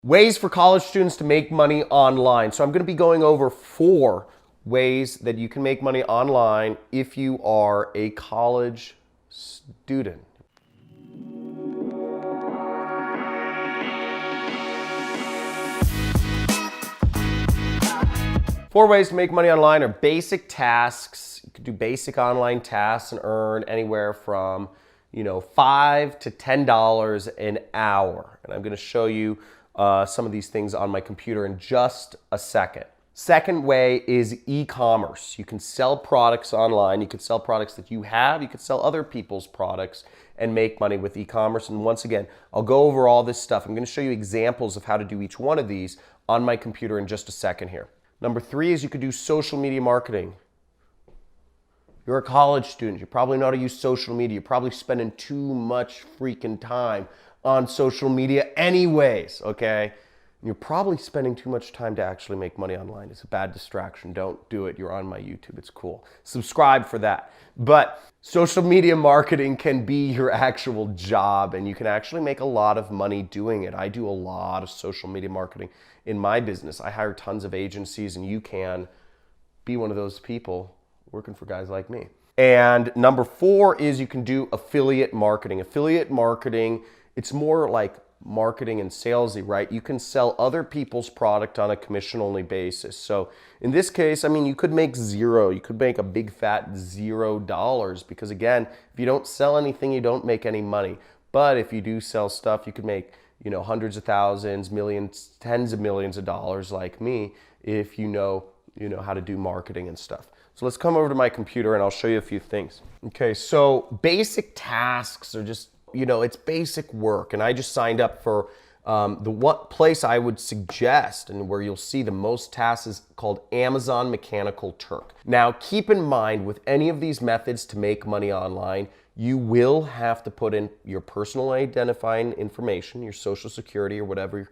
Ways for college students to make money online. So I'm going to be going over 4 ways that you can make money online if you are a college student. Four ways to make money online are basic tasks. You can do basic online tasks and earn anywhere from, $5 to $10 an hour. And I'm going to show you some of these things on my computer in just a second. Second way is e-commerce. You can sell products online. You can sell products that you have. You can sell other people's products and make money with e-commerce. And once again, I'll go over all this stuff. I'm going to show you examples of how to do each one of these on my computer in just a second here. Number 3 is you could do social media marketing. You're a college student. You probably know how to use social media. You're probably spending too much freaking time on social media anyways, okay? You're probably spending too much time to actually make money online. It's a bad distraction. Don't do it. You're on my YouTube. It's cool. Subscribe for that. But social media marketing can be your actual job, and you can actually make a lot of money doing it. I do a lot of social media marketing in my business. I hire tons of agencies, and you can be one of those people working for guys like me. And number 4 is you can do affiliate marketing. Affiliate marketing, it's more like marketing and salesy, right? You can sell other people's product on a commission-only basis. So in this case, you could make zero. You could make a big fat $0 because again, if you don't sell anything, you don't make any money. But if you do sell stuff, you could make, hundreds of thousands, millions, tens of millions of dollars like me if you know how to do marketing and stuff. So let's come over to my computer and I'll show you a few things. Okay, so basic tasks are just, it's basic work. And I just signed up for the one place I would suggest and where you'll see the most tasks is called Amazon Mechanical Turk. Now, keep in mind with any of these methods to make money online, you will have to put in your personal identifying information, your social security or whatever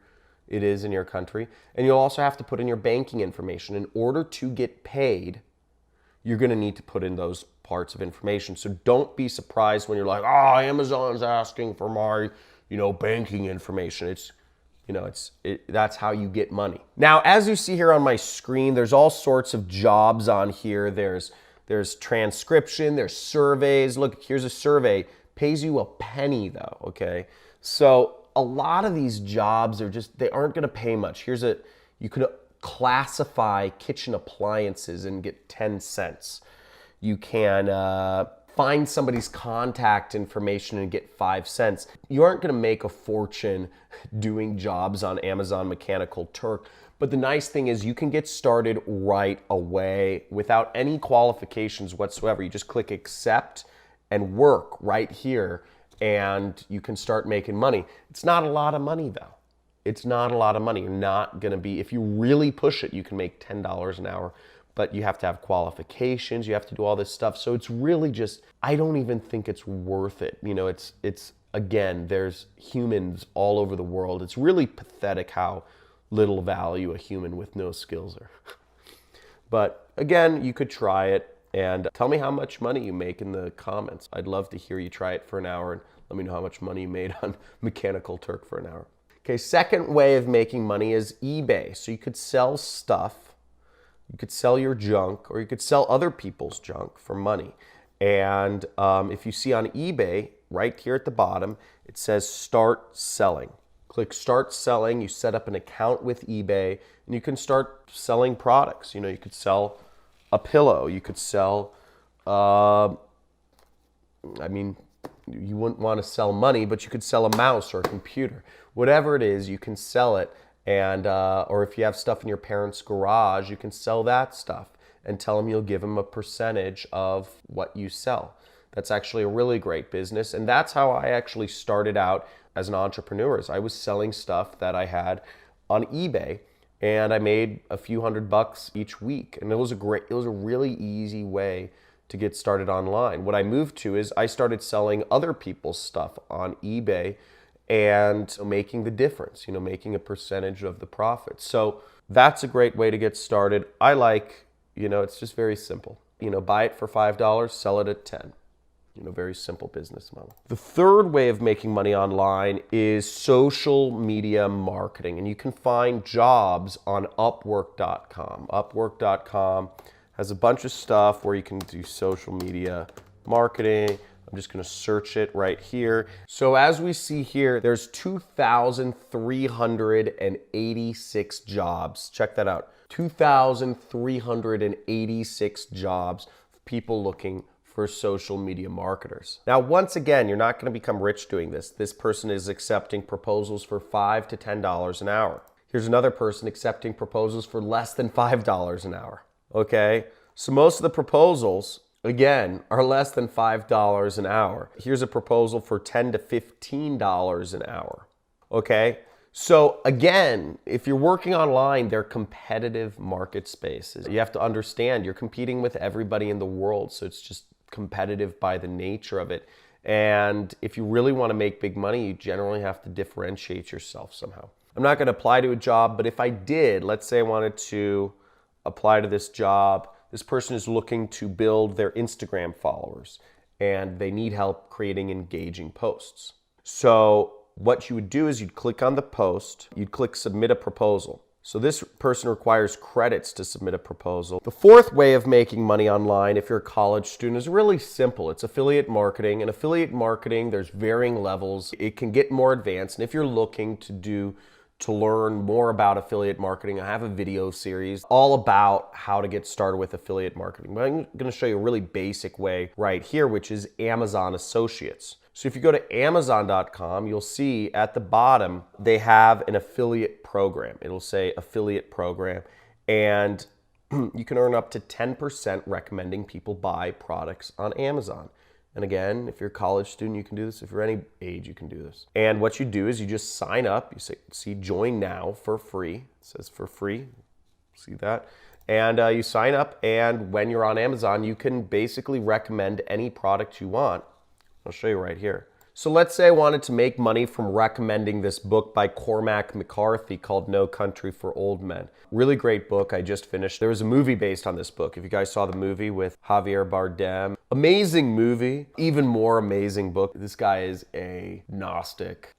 it is in your country. And you'll also have to put in your banking information. In order to get paid, you're going to need to put in those parts of information. So don't be surprised when you're like, oh, Amazon's asking for my, banking information. That's how you get money. Now, as you see here on my screen, there's all sorts of jobs on here. There's transcription, there's surveys. Look, here's a survey. Pays you a penny though, okay? So a lot of these jobs they aren't gonna pay much. You could classify kitchen appliances and get 10 cents. You can find somebody's contact information and get 5 cents. You aren't gonna make a fortune doing jobs on Amazon Mechanical Turk, but the nice thing is you can get started right away without any qualifications whatsoever. You just click accept and work right here and you can start making money. It's not a lot of money though. It's not a lot of money. You're not gonna be, if you really push it, you can make $10 an hour, but you have to have qualifications, you have to do all this stuff. So it's really just, I don't even think it's worth it. It's again, there's humans all over the world. It's really pathetic how little value a human with no skills are. But again, you could try it and tell me how much money you make in the comments. I'd love to hear you try it for an hour and let me know how much money you made on Mechanical Turk for an hour. Okay, second way of making money is eBay. So you could sell stuff, you could sell your junk, or you could sell other people's junk for money. And if you see on eBay, right here at the bottom, it says start selling. Click start selling, you set up an account with eBay, and you can start selling products. You could sell a pillow, you could sell, you wouldn't want to sell money, but you could sell a mouse or a computer. Whatever it is, you can sell it. And or if you have stuff in your parents' garage, you can sell that stuff and tell them you'll give them a percentage of what you sell. That's actually a really great business. And that's how I actually started out as an entrepreneur. I was selling stuff that I had on eBay and I made a few $100 each week. And it was a really easy way to get started online. What I moved to is I started selling other people's stuff on eBay and making the difference, making a percentage of the profit. So that's a great way to get started. I like, it's just very simple. Buy it for $5, sell it at 10. Very simple business model. The third way of making money online is social media marketing. And you can find jobs on Upwork.com. Upwork.com has a bunch of stuff where you can do social media marketing. I'm just going to search it right here. So as we see here, there's 2,386 jobs. Check that out. 2,386 jobs of people looking for social media marketers. Now, once again, you're not going to become rich doing this. This person is accepting proposals for $5 to $10 an hour. Here's another person accepting proposals for less than $5 an hour. Okay? So most of the proposals, again, are less than $5 an hour. Here's a proposal for $10 to $15 an hour. Okay? So again, if you're working online, they're competitive market spaces. You have to understand you're competing with everybody in the world, so it's just competitive by the nature of it. And if you really want to make big money, you generally have to differentiate yourself somehow. I'm not going to apply to a job, but if I did, let's say I wanted to apply to this job, this person is looking to build their Instagram followers and they need help creating engaging posts. So what you would do is you'd click on the post, you'd click submit a proposal. So this person requires credits to submit a proposal. The fourth way of making money online, if you're a college student, is really simple. It's affiliate marketing. And affiliate marketing, there's varying levels. It can get more advanced. And if you're looking to learn more about affiliate marketing, I have a video series all about how to get started with affiliate marketing. But I'm going to show you a really basic way right here, which is Amazon Associates. So if you go to Amazon.com, you'll see at the bottom, they have an affiliate program. It'll say affiliate program, and you can earn up to 10% recommending people buy products on Amazon. And again, if you're a college student, you can do this. If you're any age, you can do this. And what you do is you just sign up. You see join now for free. It says for free. See that? And you sign up, and when you're on Amazon, you can basically recommend any product you want. I'll show you right here. So let's say I wanted to make money from recommending this book by Cormac McCarthy called No Country for Old Men. Really great book I just finished. There was a movie based on this book. If you guys saw the movie with Javier Bardem. Amazing movie, even more amazing book. This guy is a Gnostic,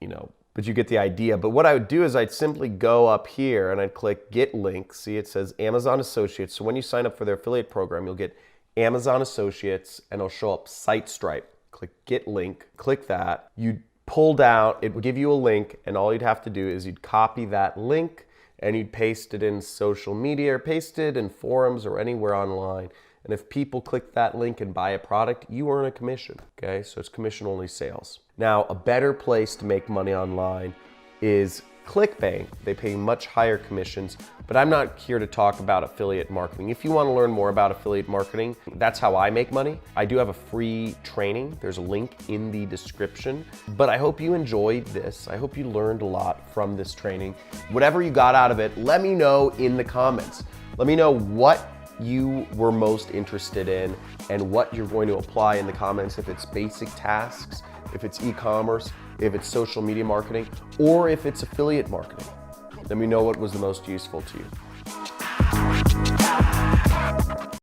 but you get the idea. But what I would do is I'd simply go up here and I'd click Get Link. See, it says Amazon Associates. So when you sign up for their affiliate program, you'll get Amazon Associates and it'll show up SiteStripe. Click Get Link, click that. You'd pull down, it will give you a link, and all you'd have to do is you'd copy that link and you'd paste it in social media or paste it in forums or anywhere online. And if people click that link and buy a product, you earn a commission, okay? So it's commission-only sales. Now, a better place to make money online is ClickBank. They pay much higher commissions, but I'm not here to talk about affiliate marketing. If you want to learn more about affiliate marketing, that's how I make money. I do have a free training. There's a link in the description, but I hope you enjoyed this. I hope you learned a lot from this training. Whatever you got out of it, let me know in the comments. Let me know what you were most interested in and what you're going to apply in the comments, if it's basic tasks, if it's e-commerce, if it's social media marketing, or if it's affiliate marketing. Let me know what was the most useful to you.